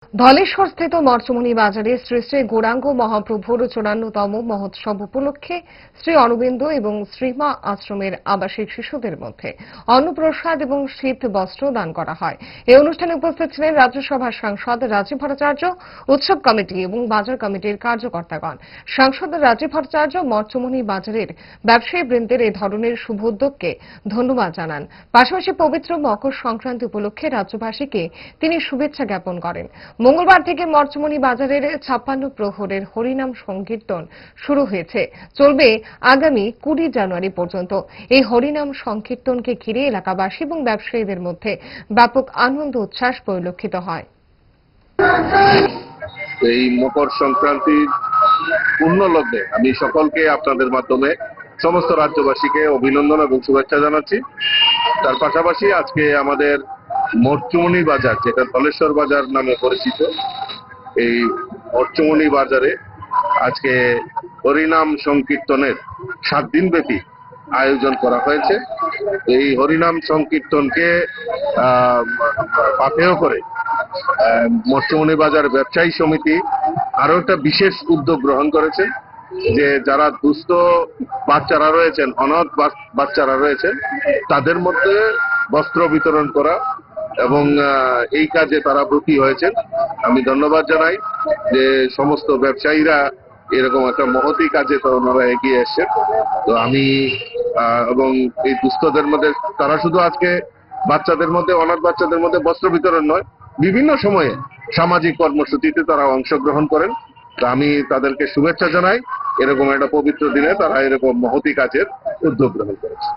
ধলেশ্বরস্থিত মর্চমণি বাজারে শ্রী শ্রী গৌরাঙ্গ মহাপ্রভুর ৫৪তম মহোৎসব উপলক্ষে শ্রী অরবিন্দ এবং শ্রীমা আশ্রমের আবাসিক শিশুদের মধ্যে অন্নপ্রসাদ এবং শীত বস্ত্র দান করা হয়। এই অনুষ্ঠানে উপস্থিত ছিলেন রাজ্যসভার সাংসদ রাজীব ভট্টাচার্য, উৎসব কমিটি এবং বাজার কমিটির কার্যকর্তাগণ। সাংসদ রাজীব ভট্টাচার্য মর্চমণি বাজারের ব্যবসায়ী বৃন্দের এই ধরনের শুভ উদ্যোগকে ধন্যবাদ জানান। পাশাপাশি পবিত্র মকর সংক্রান্তি উপলক্ষে রাজ্যবাসীকে তিনি শুভেচ্ছা জ্ঞাপন করেন। মঙ্গলবার থেকে মর্চমণি বাজারের ৫৬ প্রহরের হরিনাম সংকীর্তন শুরু হয়েছে, চলবে আগামী ২০ জানুয়ারি পর্যন্ত। এই হরিনাম সংকীর্তনকে ঘিরে এলাকাবাসী এবং ব্যবসায়ীদের মধ্যে ব্যাপক আনন্দ উচ্ছ্বাস পরিলক্ষিত হয়। এই মকর সংক্রান্তির পূর্ণ লগ্নে আমি সকলকে আপনাদের মাধ্যমে সমস্ত রাজ্যবাসীকে অভিনন্দন এবং শুভেচ্ছা জানাচ্ছি। তার পাশাপাশি আজকে আমাদের মর্চমণি বাজার, যেটা ধলেশ্বর বাজার নামে পরিচিত, এই মর্চমণি বাজারে আজকে হরিনাম সংকীর্তনের ৭ দিন ব্যাপী আয়োজন করা হয়েছে। এই হরিনাম সংকীর্তনকে পাথেয় করে মর্চমণি বাজার ব্যবসায়ী সমিতি আরো একটা বিশেষ উদ্যোগ গ্রহণ করেছে, যে যারা দুস্থ বাচ্চারা রয়েছেন, অনাথ বাচ্চারা রয়েছেন, তাদের মধ্যে বস্ত্র বিতরণ করা, এবং এই কাজে তারা ব্রতী হয়েছেন। আমি ধন্যবাদ জানাই যে সমস্ত ব্যবসায়ীরা এরকম একটা মহতি কাজে তো ওনারা এগিয়ে এসছেন। তো আমি এবং এই দুস্থদের মধ্যে তারা শুধু আজকে বাচ্চাদের মধ্যে, অনাথ বাচ্চাদের মধ্যে বস্ত্র বিতরণ নয়, বিভিন্ন সময়ে সামাজিক কর্মসূচিতে তারা অংশগ্রহণ করেন। তো আমি তাদেরকে শুভেচ্ছা জানাই, এরকম একটা পবিত্র দিনে তারা এরকম মহতি কাজের উদ্যোগ গ্রহণ করেছে।